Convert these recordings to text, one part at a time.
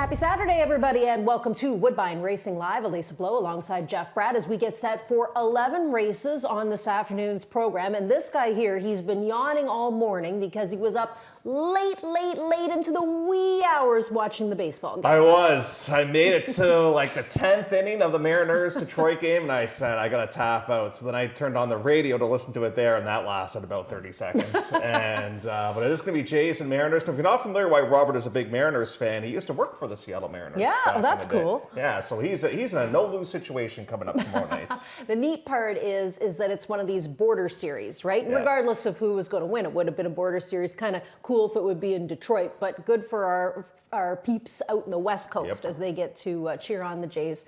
Happy Saturday, everybody, and welcome to Woodbine Racing Live. Elisa Blow alongside Jeff Brad as we get set for 11 races on this afternoon's program. And this guy here, he's been yawning all morning because he was up late into the wee hours watching the baseball game. I made it to like the 10th inning of the Mariners-Detroit game, and I said, I got to tap out. So then I turned on the radio to listen to it there, and that lasted about 30 seconds. But it is going to be Jays and Mariners. And if you're not familiar why Robert is a big Mariners fan, he used to work for the Seattle Mariners. Yeah, well, that's cool. Yeah, so he's in a no-lose situation coming up tomorrow night. The neat part is that it's one of these border series, right? Yeah. Regardless of who was going to win, it would have been a border series. Kind of cool if it would be in Detroit, but good for our peeps out in the West Coast as they get to cheer on the Jays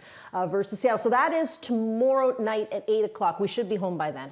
versus Seattle. So that is tomorrow night at 8 o'clock. We should be home by then,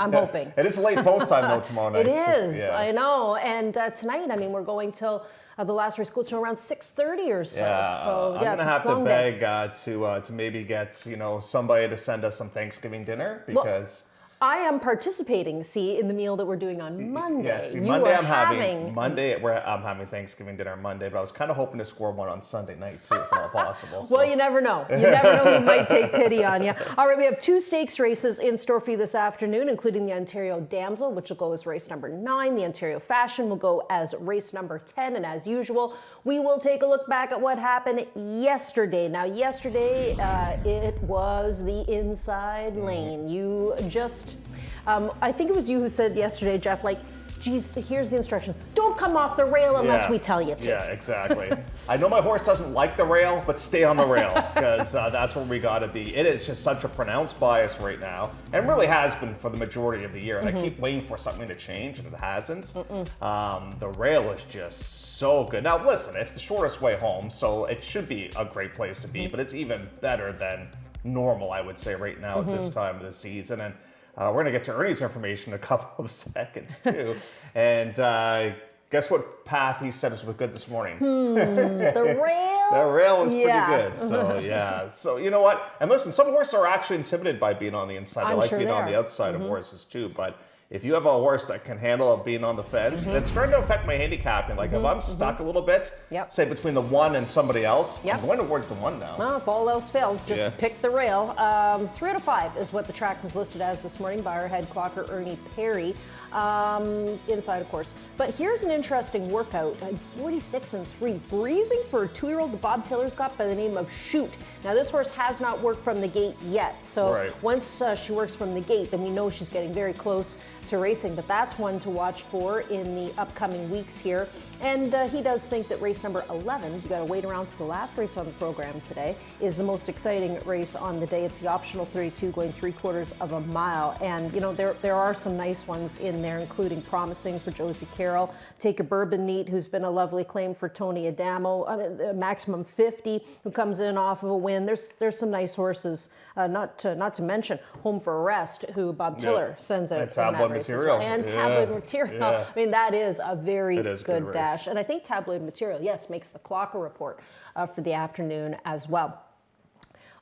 I'm hoping. It is late post time though tomorrow night. It is, Yeah. I know. And tonight, I mean, we're going till the last race goes to around 6:30 or so. Yeah, So I'm gonna have to beg to maybe get somebody to send us some Thanksgiving dinner because. I am participating, in the meal that we're doing on Monday. Yes, I'm having Thanksgiving dinner on Monday, but I was kind of hoping to score one on Sunday night too, if at possible. Well, you never know. You never know who might take pity on you. All right, we have 2 stakes races in store for you this afternoon, including the Ontario Damsel, which will go as race number 9. The Ontario Fashion will go as race number 10. And as usual, we will take a look back at what happened yesterday. Now, yesterday, it was the inside lane. You just... I think it was you who said yesterday, Jeff, like, geez, here's the instructions. Don't come off the rail unless we tell you to. Yeah, exactly. I know my horse doesn't like the rail, but stay on the rail because that's where we got to be. It is just such a pronounced bias right now, and really has been for the majority of the year. And I keep waiting for something to change, and it hasn't. The rail is just so good. Now, listen, it's the shortest way home, so it should be a great place to be, but it's even better than normal, I would say, right now at this time of the season. And we're going to get to Ernie's information in a couple of seconds, too. And guess what path he said was good this morning? The rail? The rail was pretty good. So, yeah. So, you know what? And listen, some horses are actually intimidated by being on the inside. They like being on the outside of horses, too. But if you have a horse that can handle being on the fence, and it's starting to affect my handicapping. Like if I'm stuck a little bit, say between the 1 and somebody else, I'm going towards the 1 now. Well, if all else fails, just pick the rail. 3 out of 5 is what the track was listed as this morning by our head clocker, Ernie Perry. Inside, of course. But here's an interesting workout. 46-3, breezing for a 2-year-old that Bob Tiller's got by the name of Shoot. Now, this horse has not worked from the gate yet. So once she works from the gate, then we know she's getting very close to racing. But that's one to watch for in the upcoming weeks here. And he does think that race number 11, you got to wait around to the last race on the program today, is the most exciting race on the day. It's the optional 32 going 3/4 of a mile. And, you know, there are some nice ones in there, including Promising for Josie Carroll, Take a Bourbon Neat, who's been a lovely claim for Tony Adamo, Maximum 50, who comes in off of a win. There's some nice horses, not to mention Home for a Rest, who Bob Tiller sends out. And Tabloid Material. And Tabloid Material. I mean, that is a very good dash. And I think Tabloid Material, makes the Clocker report for the afternoon as well.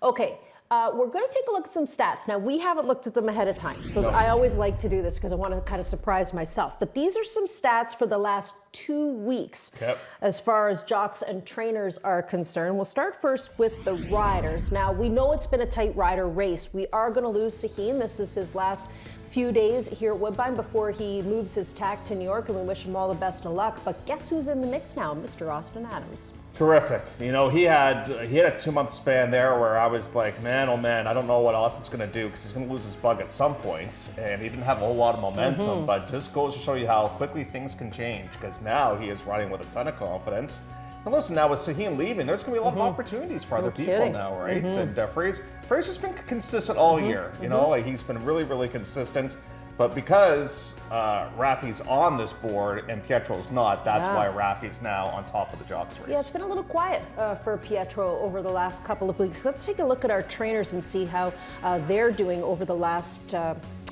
Okay. We're going to take a look at some stats. Now, we haven't looked at them ahead of time, so I always like to do this because I want to kind of surprise myself. But these are some stats for the last 2 weeks as far as jocks and trainers are concerned. We'll start first with the riders. Now, we know it's been a tight rider race. We are going to lose Sahin. This is his last few days here at Woodbine before he moves his tack to New York, and we wish him all the best of luck. But guess who's in the mix now? Mr. Austin Adams. Terrific. You know, he had a 2-month span there where I was like, man, oh man, I don't know what Austin's going to do because he's going to lose his bug at some point. And he didn't have a whole lot of momentum, but just goes to show you how quickly things can change because now he is riding with a ton of confidence. And listen, now with Sahin leaving, there's going to be a lot of opportunities for other people now, right? And Fraser's been consistent all year. You know, like he's been really, really consistent. But because Rafi's on this board and Pietro's not, that's why Rafi's now on top of the jocks race. Yeah, it's been a little quiet for Pietro over the last couple of weeks. Let's take a look at our trainers and see how they're doing over the last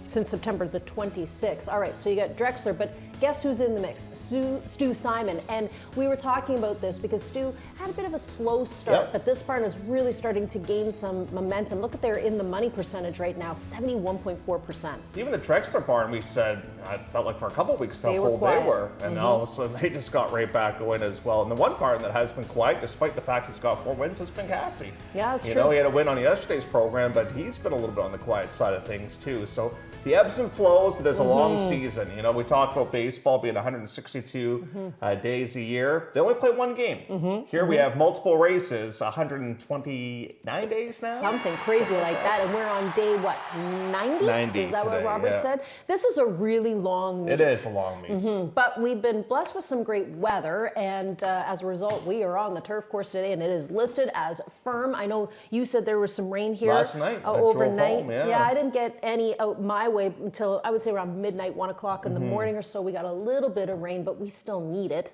since September the 26th. All right, so you got Drexler, but Guess who's in the mix? Stu Simon. And we were talking about this because Stu had a bit of a slow start, but this barn is really starting to gain some momentum. Look at their in the money percentage right now, 71.4%. Even the Trexler barn, we said, I felt like for a couple of weeks how cold they were. And now all of a sudden they just got right back going as well. And the one barn that has been quiet, despite the fact he's got 4 wins, has been Cassie. Yeah, that's true. You know, he had a win on yesterday's program, but he's been a little bit on the quiet side of things too. So the ebbs and flows, it is a long season. You know, we talk about baseball being 162 days a year. They only play one game. Here we have multiple races, 129 days now? Something crazy like that. And we're on day, what, 90? 90 Is that today, what Robert said? This is a really long meet. It is a long meet. But we've been blessed with some great weather, and as a result, we are on the turf course today, and it is listed as firm. I know you said there was some rain here last night. overnight. Home, yeah, I didn't get any out my way until I would say around midnight, 1 o'clock in the morning or so. We got a little bit of rain, but we still need it.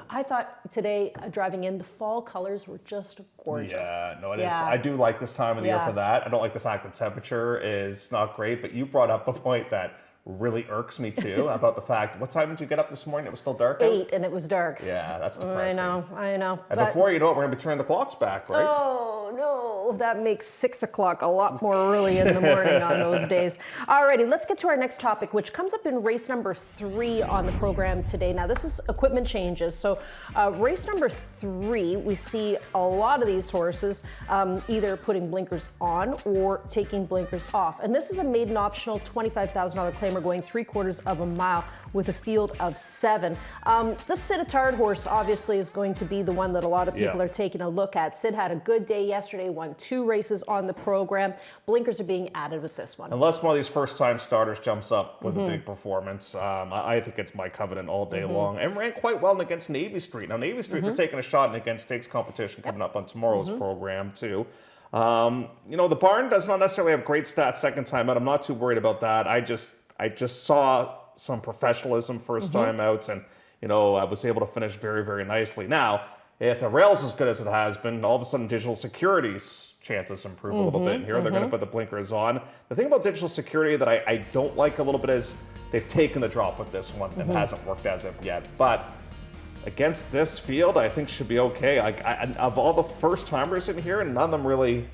I thought today, driving in, the fall colors were just gorgeous. Yeah, no, it is. I do like this time of the year for that. I don't like the fact that temperature is not great, but you brought up a point that really irks me too about the fact, what time did you get up this morning? It was still dark out? 8, and it was dark. Yeah, that's depressing. I know. And before you know it, we're going to be turning the clocks back, right? Oh, no. That makes 6 o'clock a lot more early in the morning on those days. Alrighty, let's get to our next topic, which comes up in race number 3 on the program today. Now, this is equipment changes. So race number 3, we see a lot of these horses either putting blinkers on or taking blinkers off. And this is a maiden optional $25,000 claimer going 3/4 of a mile with a field of 7. This Sid Attard horse obviously is going to be the one that a lot of people are taking a look at. Sid had a good day yesterday, won 2 races on the program. Blinkers are being added with this one. Unless one of these first-time starters jumps up with a big performance, I think it's my covenant all day long. And ran quite well against Navy Street. Now, Navy Street, they're taking a shot against stakes competition coming up on tomorrow's program, too. You know, the barn does not necessarily have great stats second time out. I'm not too worried about that. I just saw some professionalism first time outs, and, you know, I was able to finish very, very nicely. Now, if the rail's as good as it has been, all of a sudden Digital Security's chances improve a little bit here. They're going to put the blinkers on. The thing about Digital Security that I don't like a little bit is they've taken the drop with this one. It hasn't worked as of yet. But against this field, I think should be okay. Of all the first-timers in here, none of them really,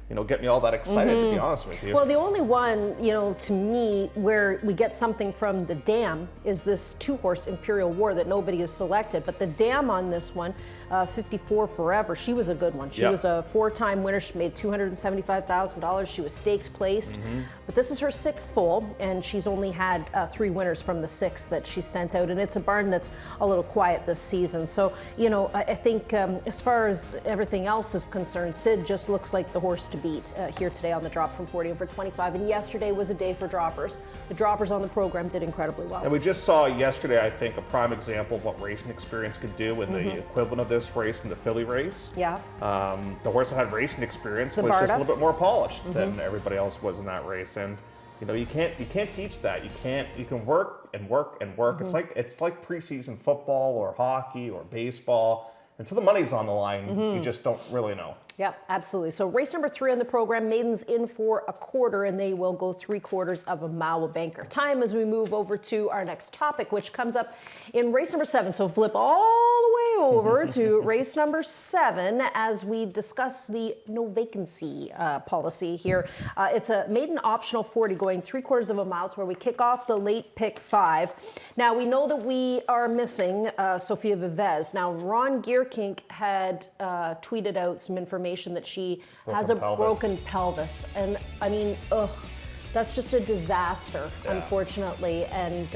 you know, get me all that excited, to be honest with you. Well, the only one, you know, to me, where we get something from the dam is this 2-horse Imperial War that nobody has selected. But the dam on this one, 54 Forever, she was a good one. She was a 4-time winner. She made $275,000. She was stakes placed. But this is her 6th foal, and she's only had 3 winners from the 6 that she sent out. And it's a barn that's a little quiet this season. So, you know, I think as far as everything else is concerned, Sid just looks like the horse to beat here today on the drop from 40 over 25. And yesterday was a day for droppers. The droppers on the program did incredibly well. And we just saw yesterday, I think, a prime example of what racing experience could do in the equivalent of this race in the Philly race. Yeah. The horse that had racing experience was just a little bit more polished than everybody else was in that race. And, you know, you can't teach that. You can work and work and work. It's like preseason football or hockey or baseball. Until the money's on the line, you just don't really know. Yeah, absolutely. So race number 3 on the program, maidens in for a quarter, and they will go 3/4 of a mile with banker time as we move over to our next topic, which comes up in race number 7. So flip all the way over to race number 7 as we discuss the no vacancy policy here. It's a maiden optional 40 going 3/4 of a mile. It's where we kick off the late pick 5. Now, we know that we are missing Sophia Vivez. Now, Ron Gearkink had tweeted out some information that she has a broken pelvis. And I mean, that's just a disaster, unfortunately. And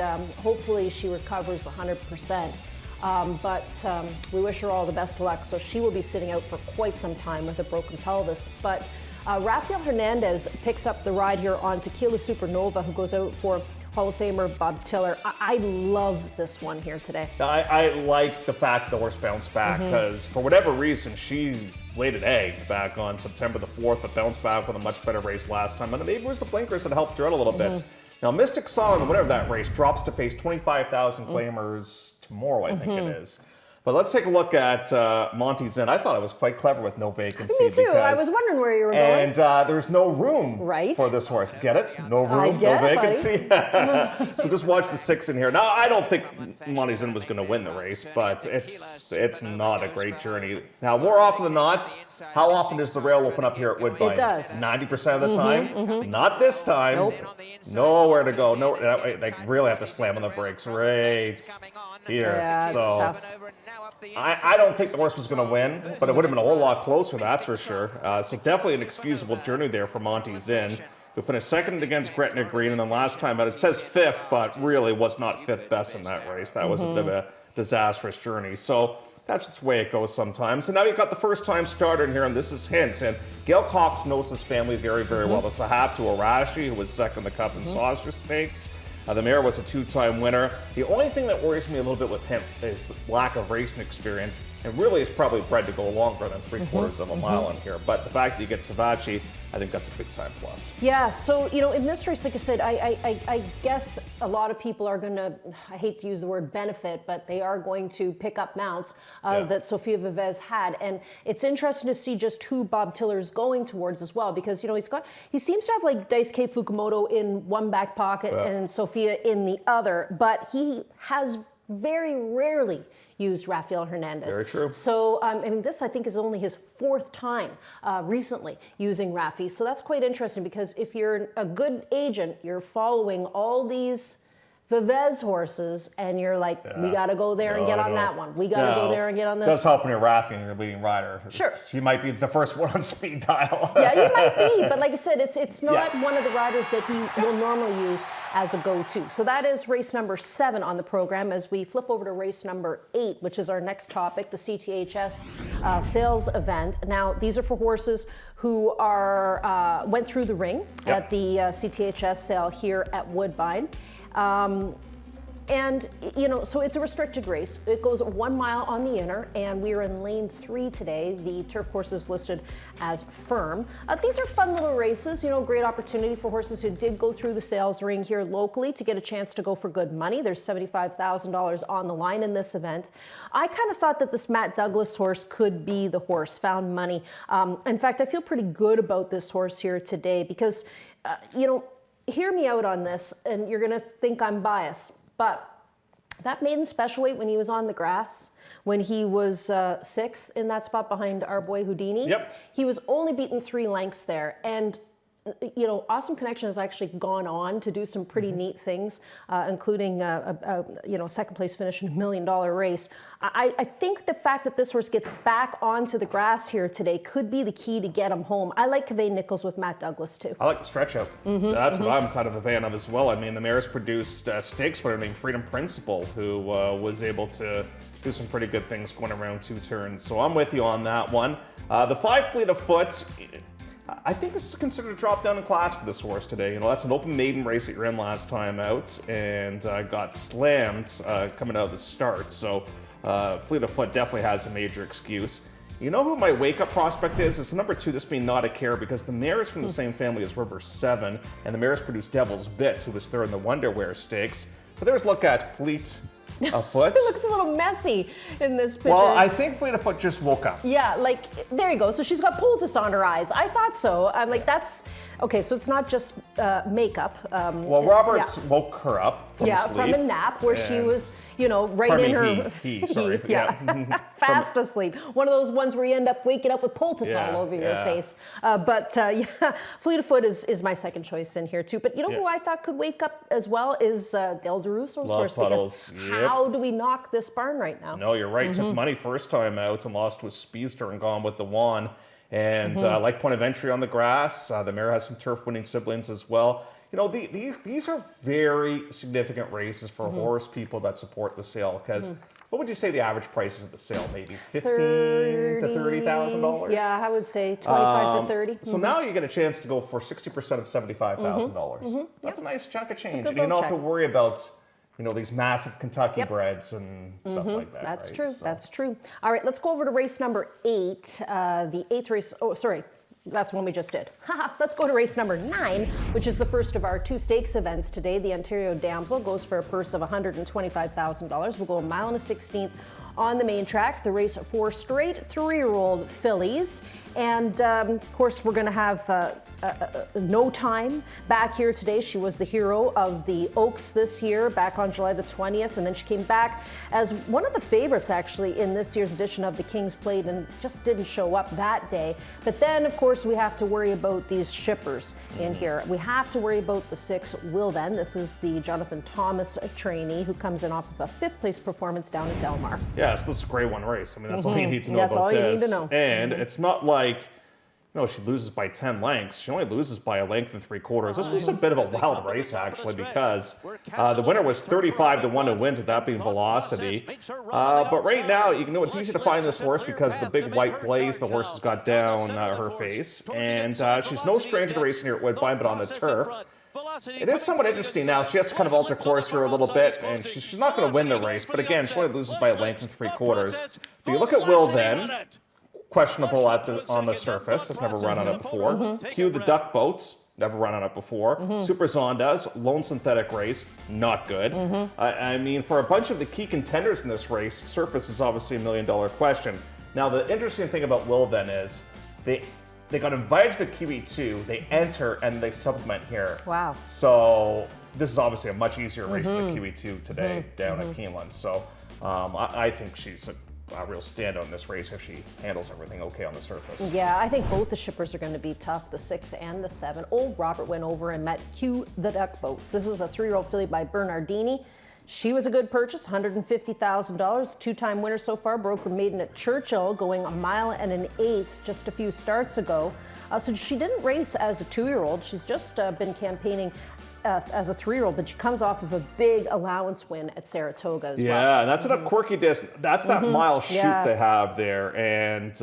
hopefully she recovers 100%. But we wish her all the best of luck. So she will be sitting out for quite some time with a broken pelvis. But Rafael Hernandez picks up the ride here on Tequila Supernova, who goes out for Hall of Famer Bob Tiller. I love this one here today. I like the fact the horse bounced back because for whatever reason, she laid an egg back on September the 4th, but bounced back with a much better race last time. And maybe it was the blinkers that helped her out a little bit. Now, Mystic Song, the winner of that race, drops to face 25,000 claimers tomorrow, I think it is. But let's take a look at Monty's Inn. I thought it was quite clever with no vacancy. Me too. I was wondering where you were going. And there's no room for this horse. Get it? No room, no vacancy. So just watch the 6 in here. Now, I don't think Monty's Inn was going to win the race, but it's not a great journey. Now, more often than not, how often does the rail open up here at Woodbine? It does. 90% of the time. Not this time. Nope. Nowhere to go. No, they really have to slam on the brakes right here. Yeah, it's tough. I don't think the horse was going to win, but it would have been a whole lot closer, that's for sure. So definitely an excusable journey there for Monty's Inn, who finished second against Gretna Green, and then last time out, it says 5th, but really was not 5th best in that race. That was a bit of a disastrous journey. So that's just the way it goes sometimes. And now you've got the first-time starter in here, and this is Hint. And Gail Cox knows this family very, very well. This is a half to Arashi, who was second in the Cup and Saucer Stakes. The mare was a 2-time winner. The only thing that worries me a little bit with him is the lack of racing experience, and really is probably bred to go longer than 3/4 of a mile in here. But the fact that you get Savachi, I think that's a big time plus. Yeah, so, in this race, like I said, I guess a lot of people are going to, I hate to use the word benefit, but they are going to pick up mounts that Sofia Vivez had. And it's interesting to see just who Bob Tiller's going towards as well, because, he seems to have like Daisuke Fukumoto in one back pocket and Sofia in the other, but he has very rarely used Rafael Hernandez. Very true. So, this I think is only his 4th time recently using Rafi. So that's quite interesting, because if you're a good agent, you're following all these Vivez horses, and you're like, we got to go there and get on that one. We got to go there and get on this. It does help when you're Rafi and you're leading rider. Sure. You might be the first one on speed dial. Yeah, you might be, but like I said, it's not one of the riders that he will normally use as a go-to. So that is race number 7 on the program. As we flip over to race number 8, which is our next topic, the CTHS sales event. Now, these are for horses who are went through the ring at the CTHS sale here at Woodbine. And, so it's a restricted race. It goes 1 mile on the inner, and we are in lane 3 today. The turf course is listed as firm. These are fun little races, great opportunity for horses who did go through the sales ring here locally to get a chance to go for good money. There's $75,000 on the line in this event. I kind of thought that this Matt Douglas horse could be the horse, found money. In fact, I feel pretty good about this horse here today because, hear me out on this, and you're going to think I'm biased, but that maiden special weight when he was on the grass, when he was 6th in that spot behind our boy Houdini, he was only beaten 3 lengths there. And Awesome Connection has actually gone on to do some pretty neat things, including a second place finish in $1 million race. I think the fact that this horse gets back onto the grass here today could be the key to get him home. I like Cavay Nichols with Matt Douglas too. I like the stretch out. That's what I'm kind of a fan of as well. The mare's produced a stakes winner named Freedom Principle, who was able to do some pretty good things going around 2 turns. So I'm with you on that one. The 5 Fleet of Foot, I think this is considered a drop down in class for this horse today. That's an open maiden race that you're in last time out, and got slammed coming out of the start. So Fleet of Foot definitely has a major excuse. You know who my wake-up prospect is? It's number 2, this being Not a Care, because the mare is from the same family as River 7, and the mare's produced Devil's Bits, who was 3rd in the Wonderwear Stakes. But there's a look at Fleet of Foot. It looks a little messy in this picture. Well, I think Fleet of Foot just woke up. Yeah, there you go. So she's got poultice on her eyes. I thought so. I'm like, that's, okay, so it's not just makeup. Well, Roberts woke her up from sleep. From a nap where she was, right in her... Sorry. Fast asleep. One of those ones where you end up waking up with poultice all over your face. But Fleet of Foot is my second choice in here too. But who I thought could wake up as well is Del DeRusso's horse. Because how do we knock this barn right now? No, you're right. Took money first time out and lost to a speedster and gone with the Juan. And like point of entry on the grass. The mare has some turf-winning siblings as well. These are very significant races for horse people that support the sale, because what would you say the average price is at the sale? Maybe $15,000 to $30,000? Yeah, I would say 25 to 30. So now you get a chance to go for 60% of $75,000. That's a nice chunk of change. And you don't have to worry about these massive Kentucky breds and stuff like that. That's right? true. So. That's true. All right, let's go over to race number 8. The 8th race. Oh, sorry. That's one we just did. Let's go to race number 9, which is the first of our 2 stakes events today. The Ontario Damsel goes for a purse of $125,000. We'll go 1 mile and a 16th on the main track, the race for straight 3-year-old fillies. And of course, we're going to have No Time back here today. She was the hero of the Oaks this year, back on July the 20th. And then she came back as one of the favorites, actually, in this year's edition of the King's Plate, and just didn't show up that day. But then, of course, we have to worry about these shippers in here. We have to worry about the 6 Woodbine. This is the Jonathan Thomas trainee who comes in off of a 5th place performance down at Del Mar. Yeah, so this is a grade 1 race. I mean, that's all you need to know That's about all this. you need to know. And it's not like, she loses by 10 lengths. She only loses by a length and 3/4. This was a bit of a wild race, actually, because the winner was 35-1 who wins it, that being Velocity. But right now, it's easy to find this horse because the big white blaze the horse has got down her face. And she's no stranger to racing here at Woodbine, but on the turf. It is somewhat interesting now. She has to kind of alter course here a little bit, and she's not going to win the race. But again, she only loses by a length and 3/4. If you look at Will then, questionable on the surface, has never run on it before. Hugh the Duck Boats, never run on it before. Super Zondas, lone synthetic race, not good. I mean, for a bunch of the key contenders in this race, surface is obviously $1 million question. Now, the interesting thing about Will then is they got invited to the QE2, they enter, and they supplement here. Wow. So this is obviously a much easier race than the QE2 today down at Keeneland. So I think she's a real standout in this race if she handles everything okay on the surface. Yeah, I think both the shippers are going to be tough, the 6 and the 7. Old Robert went over and met Hugh the Duck Boats. This is a 3-year-old filly by Bernardini. She was a good purchase, $150,000, 2-time winner so far, broke her maiden at Churchill, going 1 mile and an 1/8 just a few starts ago. So she didn't race as a 2-year-old. She's just been campaigning as a 3-year-old, but she comes off of a big allowance win at Saratoga as well. Yeah, and that's a quirky distance. That's that mile shoot they have there. And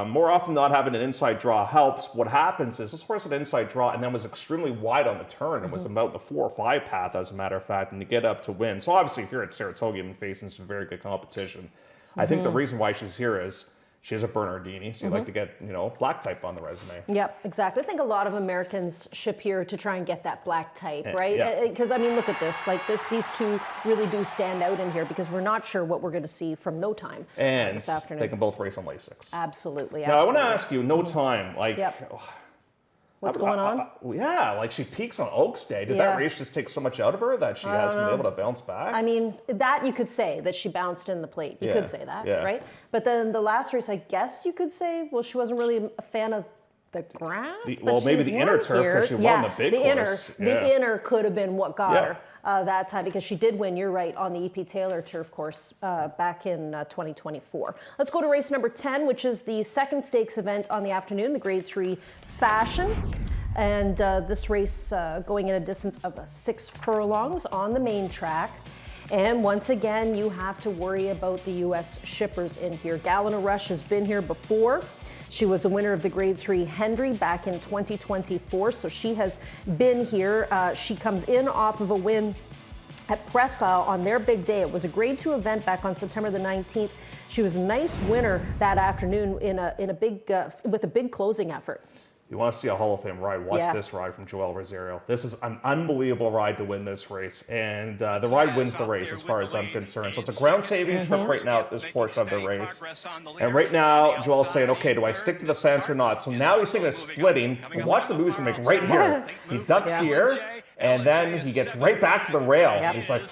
more often than not, having an inside draw helps. What happens is this horse had an inside draw and then was extremely wide on the turn. It was about the 4 or 5 path, as a matter of fact, and to get up to win. So obviously, if you're at Saratoga, you've been facing some very good competition. I think the reason why she's here is she is a Bernardini, so you like to get, black type on the resume. Yep, exactly. I think a lot of Americans ship here to try and get that black type, right? Yeah. Because, I mean, look at this. These two really do stand out in here because we're not sure what we're going to see from No Time this afternoon. They can both race on Lasix. Absolutely. Now, I want to ask you, No Time, what's going on? She peaks on Oaks Day. Did that race just take so much out of her that she hasn't been able to bounce back? I mean, that you could say that she bounced in the plate. You could say that, right? But then the last race, I guess you could say, well, she wasn't really a fan of the grass. Maybe the inner turf because she won the big course. The inner could have been what got her that time because she did win, you're right, on the E.P. Taylor turf course back in 2024. Let's go to race number 10, which is the second stakes event on the afternoon, the Grade 3 Fashion. And this race going in a distance of 6 furlongs on the main track. And once again, you have to worry about the U.S. shippers in here. Galina Rush has been here before. She was the winner of the Grade 3 Hendry back in 2024, so she has been here. She comes in off of a win at Presque Isle on their big day. It was a Grade 2 event back on September the 19th. She was a nice winner that afternoon in a big with a big closing effort. You want to see a Hall of Fame ride, watch this ride from Joel Rosario. This is an unbelievable ride to win this race, and the ride wins the race as far as I'm concerned. So it's a ground-saving trip right now at this portion of the race. And right now, Joel's saying, okay, do I stick to the fence or not? So now he's thinking of splitting. But watch the move he's going to make right here. He ducks here, and then he gets right back to the rail. He's like,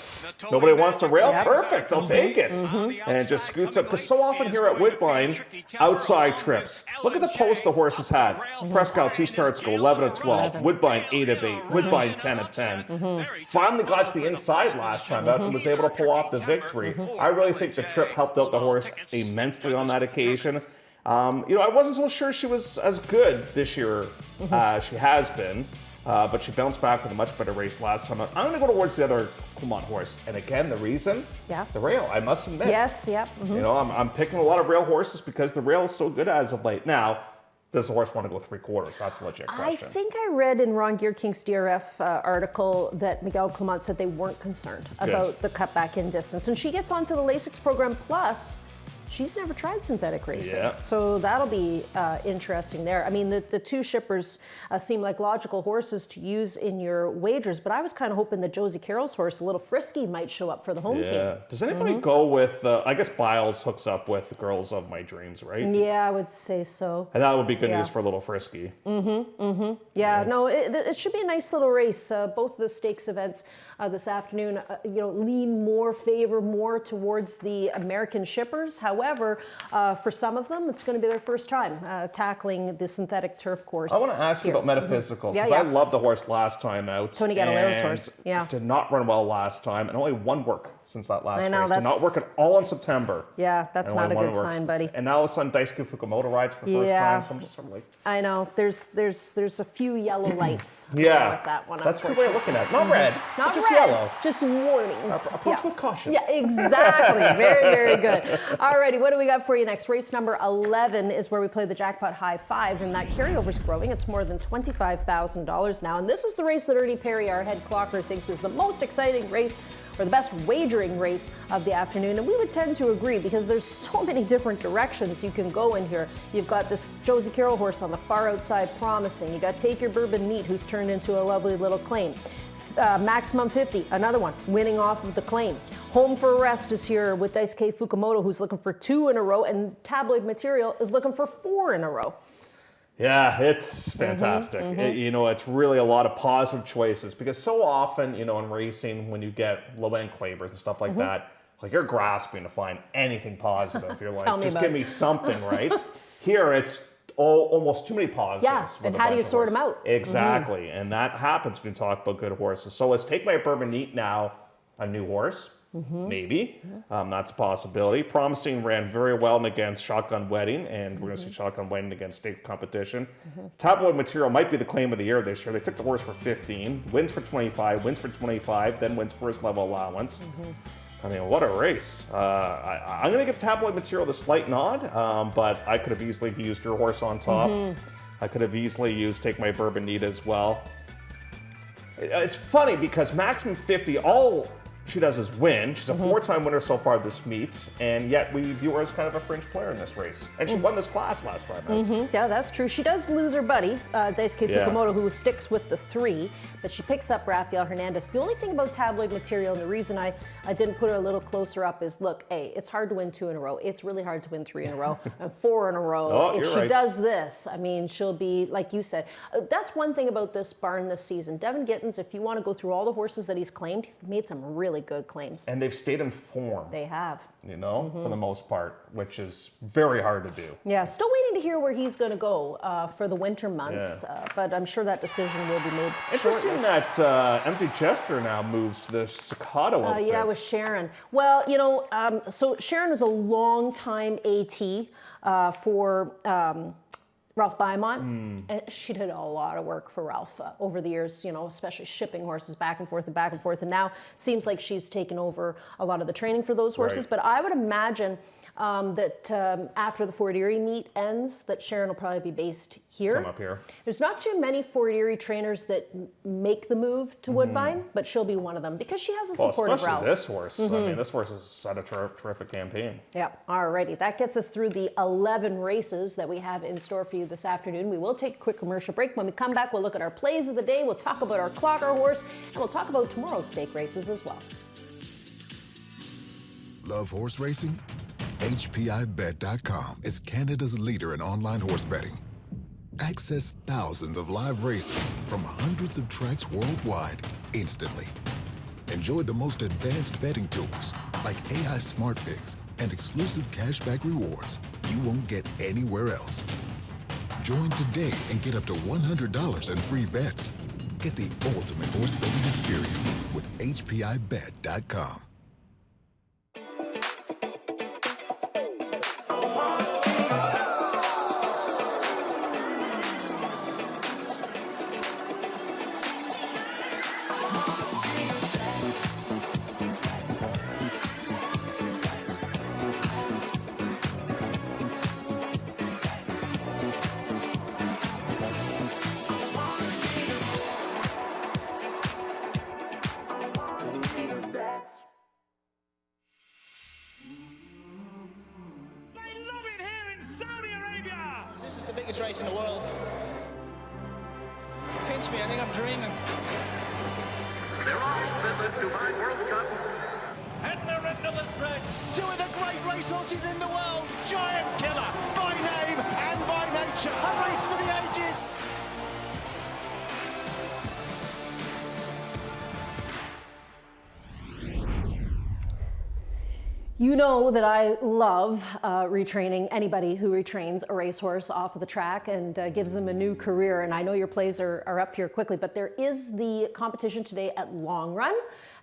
nobody wants the rail? Perfect, I'll take it. And it just scoots up. Because so often here at Woodbine, outside trips. Look at the post the horse has had. Presque Isle 2 starts go 11 of 12. Woodbine 8 of 8. Woodbine 10 of 10. Finally got to the inside last time out and was able to pull off the victory. I really think the trip helped out the horse immensely on that occasion. I wasn't so sure she was as good this year as she has been. But she bounced back with a much better race last time. I'm going to go towards the other Clermont horse. And again, the reason? The rail, I must admit. Yes, yep. I'm picking a lot of rail horses because the rail is so good as of late. Now, does the horse want to go 3/4? That's a legit question. I think I read in Ron Gearking's DRF article that Miguel Clermont said they weren't concerned about the cutback in distance. And she gets onto the Lasix program plus She's never tried synthetic racing. Yeah. So that'll be interesting there. I mean, the two shippers seem like logical horses to use in your wagers, but I was kind of hoping that Josie Carroll's horse, a little frisky, might show up for the home team. Does anybody go with, I guess Biles hooks up with the Girls of My Dreams, right? Yeah, I would say so. And that would be good news for a little frisky. Yeah, no, it should be a nice little race. Both of the stakes events this afternoon, lean more towards the American shippers. However, for some of them, it's going to be their first time tackling the synthetic turf course. I want to ask you about Metaphysical, because I loved the horse last time out. Tony Gattilero's horse. Yeah. Did not run well last time, and only one work since that last race. Did not that's- work at all in September. Yeah, that's And not a only good one works. sign, buddy. And now all of a sudden, Daisuke Fukumoto rides for the first time, so I'm just sort of like... I know. There's a few yellow lights with that one. That's a good way of looking at it. Not red, Not but just red, yellow. just warnings. Approach with caution. Yeah, exactly. Very, very good. Alrighty, what do we got for you next? Race number 11 is where we play the jackpot high five, and that carryover's growing. It's more than $25,000 now, and this is the race that Ernie Perry, our head clocker, thinks is the most exciting race, or the best wagering race of the afternoon. And we would tend to agree, because there's so many different directions you can go in here. You've got this Josie Carroll horse on the far outside promising. You got Take Your Bourbon Neat, who's turned into a lovely little claim. Maximum 50, another one, winning off of the claim. Home for a Rest is here with Daisuke Fukumoto, who's looking for 2 in a row, and Tabloid Material is looking for 4 in a row. Yeah, it's fantastic. It's really a lot of positive choices, because so often, in racing, when you get low-end claimers and stuff like that, like you're grasping to find anything positive. You're like, just give me something, right? Here, it's almost too many positives. Yeah, and how do you sort them out? Exactly, and that happens when we talk about good horses. So let's take my Bourbon Neat now, a new horse. Maybe. That's a possibility. Promising ran very well against Shotgun Wedding, and we're going to see Shotgun Wedding against state competition. Tabloid Material might be the claim of the year this year. They took the horse for 15, wins for 25, wins for 25, then wins first level allowance. I mean, what a race. I'm going to give Tabloid Material the slight nod, but I could have easily used your horse on top. I could have easily used Take My Bourbon Neat as well. It's funny because Maximum 50, all she does is win. She's a 4-time winner so far this meet, and yet we view her as kind of a fringe player in this race. And she won this class last time out. Yeah, that's true. She does lose her buddy, Daisuke Fukumoto, who sticks with the 3, but she picks up Rafael Hernandez. The only thing about Tabloid Material, and the reason I didn't put her a little closer up is, look, hey, it's hard to win 2 in a row. It's really hard to win 3 in a row, and 4 in a row. If she does this, I mean, she'll be, like you said, that's one thing about this barn this season. Devin Gittins, if you want to go through all the horses that he's claimed, he's made some really good claims. And they've stayed in form. They have. For the most part, which is very hard to do. Yeah, still waiting to hear where he's going to go for the winter months, but I'm sure that decision will be made Interesting shortly. that Empty Chester now moves to the Staccato outfits. Yeah, with Sharon. Well, so Sharon is a long-time AT for Ralph Beaumont. And she did a lot of work for Ralph over the years, especially shipping horses back and forth and back and forth. And now seems like she's taken over a lot of the training for those horses. Right. But I would imagine that after the Fort Erie meet ends, that Sharon will probably be based here. Come up here. There's not too many Fort Erie trainers that make the move to Woodbine, but she'll be one of them because she has a support of Ralph. Especially this horse. I mean, this horse has had a terrific campaign. Yeah, alrighty. That gets us through the 11 races that we have in store for you this afternoon. We will take a quick commercial break. When we come back, we'll look at our plays of the day, we'll talk about our clocker horse, and we'll talk about tomorrow's stake races as well. Love horse racing? HPIBet.com is Canada's leader in online horse betting. Access thousands of live races from hundreds of tracks worldwide instantly. Enjoy the most advanced betting tools like AI Smart Picks and exclusive cashback rewards you won't get anywhere else. Join today and get up to $100 in free bets. Get the ultimate horse betting experience with HPIBet.com. This is the biggest race in the world. Pinch me, I think I'm dreaming. They're off in the Woodbine World Cup. And they're into the stretch. Two of the great racehorses in the world. Giant Killer, by name and by nature. A race for the ages. You know that I love retraining anybody who retrains a racehorse off of the track and gives them a new career. And I know your plays are up here quickly, but there is the competition today at Long Run,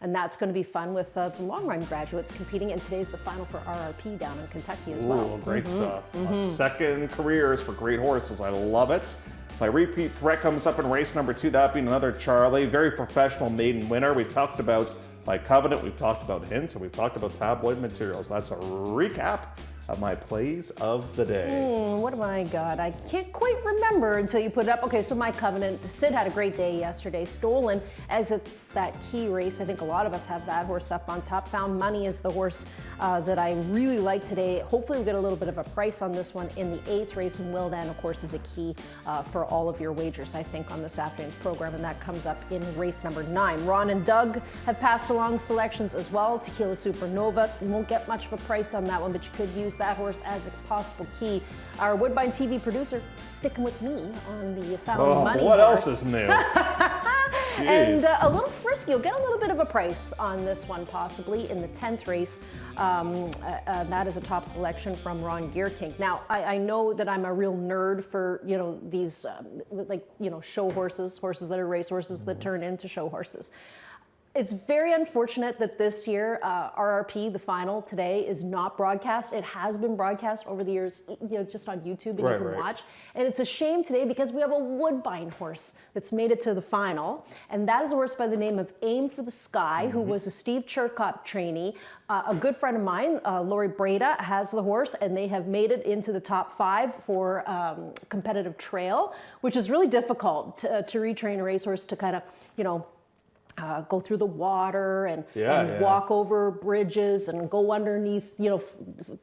and that's going to be fun with the Long Run graduates competing. And today's the final for RRP down in Kentucky as well. Great stuff. Second careers for great horses. I love it. My repeat threat comes up in race number 2, that being another Charlie. Very professional maiden winner. We've talked about My Covenant, we've talked about Hints, and we've talked about Tabloid Materials. That's a recap of my plays of the day. What have I got? I can't quite remember until you put it up. Okay, so My Covenant. Sid had a great day yesterday. Stolen exits that key race. I think a lot of us have that horse up on top. Found Money is the horse that I really like today. Hopefully we'll get a little bit of a price on this one in the 8th race, and Will Then, of course, is a key for all of your wagers, I think, on this afternoon's program, and that comes up in race number 9. Ron and Doug have passed along selections as well. Tequila Supernova. You won't get much of a price on that one, but you could use that horse as a possible key. Our Woodbine TV producer sticking with me on the Found Money what horse. else is new? And a little frisky. You'll get a little bit of a price on this one possibly in the 10th race. That is a top selection from Ron Gearking. Now, I know that I'm a real nerd for, these show horses that are race horses that turn into show horses. It's very unfortunate that this year, RRP, the final today, is not broadcast. It has been broadcast over the years, just on YouTube, and you can watch. And it's a shame today because we have a Woodbine horse that's made it to the final. And that is a horse by the name of Aim for the Sky, who was a Steve Churkop trainee. A good friend of mine, Lori Breda, has the horse, and they have made it into the top 5 for competitive trail, which is really difficult to retrain a racehorse to kind of, go through the water and walk over bridges and go underneath,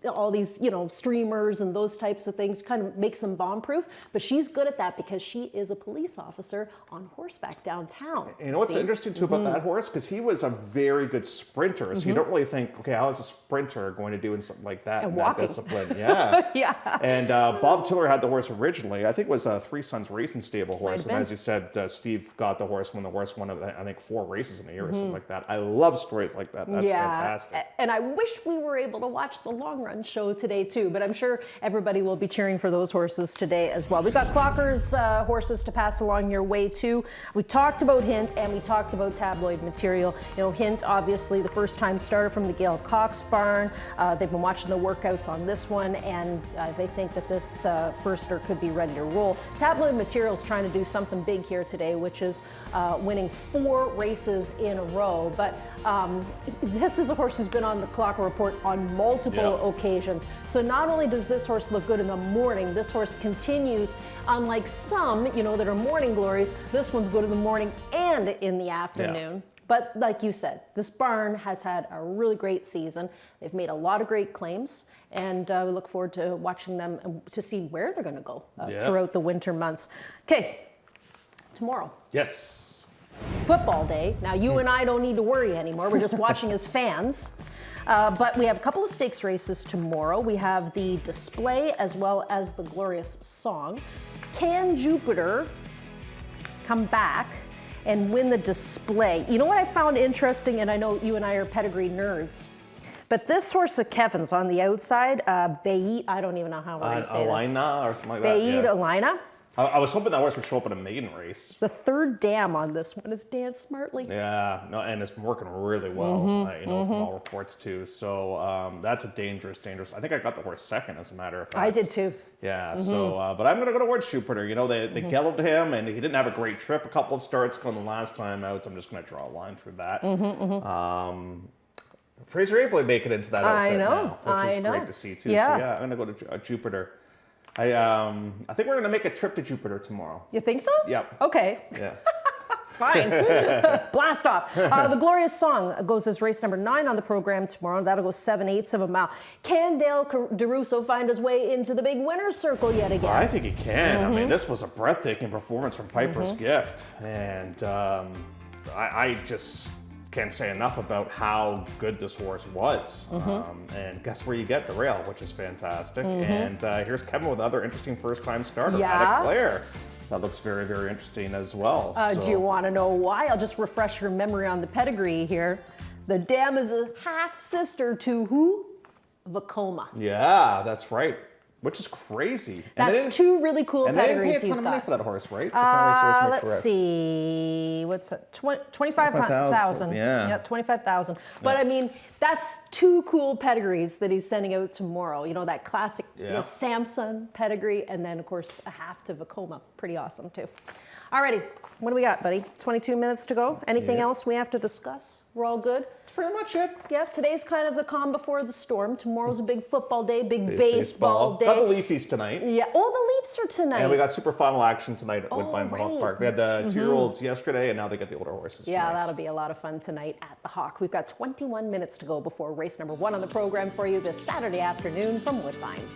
all these, streamers and those types of things, kind of makes them bomb-proof. But she's good at that because she is a police officer on horseback downtown. You know what's interesting too about that horse? Because he was a very good sprinter. So you don't really think, okay, how is a sprinter going to do in something like that in that discipline? Yeah. Yeah. And Bob Tiller had the horse originally. I think it was a Three Sons Racing Stable horse. And as you said, Steve got the horse when the horse won, I think, 4 races in a year or something like that. I love stories like that. That's fantastic. And I wish we were able to watch the Long Run show today too, but I'm sure everybody will be cheering for those horses today as well. We've got Clocker's horses to pass along your way too. We talked about Hint and we talked about Tabloid Material. Hint, obviously the first time starter from the Gail Cox barn. They've been watching the workouts on this one, and they think that this firster could be ready to roll. Tabloid Material is trying to do something big here today, which is winning 4 races in a row, but this is a horse who's been on the Clocker Report on multiple occasions. So not only does this horse look good in the morning, this horse continues, unlike some, that are morning glories, this one's good in the morning and in the afternoon. Yeah. But like you said, this barn has had a really great season. They've made a lot of great claims, and we look forward to watching them to see where they're going to go throughout the winter months. Okay, tomorrow. Yes. Football day. Now, you and I don't need to worry anymore. We're just watching as fans. But we have a couple of stakes races tomorrow. We have the Display as well as the Glorious Song. Can Jupiter come back and win the Display? You know what I found interesting, and I know you and I are pedigree nerds, but this horse of Kevin's on the outside, Bayit, I don't even know how we're going to say this. Alina or something like that. Bayit Alina. I was hoping that horse would show up in a maiden race. The 3rd dam on this one is Dan Smartley. Yeah, no, and it's working really well, from all reports too. So that's a dangerous. I think I got the horse 2nd, as a matter of fact. I did too. Yeah, so, but I'm going to go towards Jupiter. They gelded him, and he didn't have a great trip. A couple of starts going the last time out, so I'm just going to draw a line through that. Fraser Abley make it into that outfit now, which is great to see too. Yeah. So I'm going to go to Jupiter. I think we're going to make a trip to Jupiter tomorrow. You think so? Yep. Okay. Yeah. Fine. Blast off. The Glorious Song goes as race number 9 on the program tomorrow. That'll go 7/8 of a mile. Can Dale DeRusso find his way into the big winner's circle yet again? I think he can. I mean, this was a breathtaking performance from Piper's Gift. And I just can't say enough about how good this horse was. And guess where you get the rail, which is fantastic. And here's Kevin with another interesting first-time starter, Yeah. Claire. That looks very, very interesting as well. Do you want to know why? I'll just refresh your memory on the pedigree here. The dam is a half-sister to who? Vacoma. Yeah, that's right. Which is crazy. That's two really cool and they didn't pedigrees pay a ton he's of money got. for that horse, right? So if memory serves me Let's correct. see. What's it? 25,000. Yeah. 25,000. But I mean, that's two cool pedigrees that he's sending out tomorrow. You know, that classic with Samson pedigree, and then of course a half to Vacoma. Pretty awesome too. Alrighty, what do we got, buddy? 22 minutes to go. Anything else we have to discuss? We're all good? That's pretty much it. Yeah, today's kind of the calm before the storm. Tomorrow's a big football day, big baseball day. Got the Leafies tonight. Yeah, all the Leafs are tonight. And we got super final action tonight at Woodbine right. Park. They had the 2-year-olds yesterday, and now they get the older horses Yeah, tonight. that'll be a lot of fun tonight at the Hawk. We've got 21 minutes to go before race number 1 on the program for you this Saturday afternoon from Woodbine.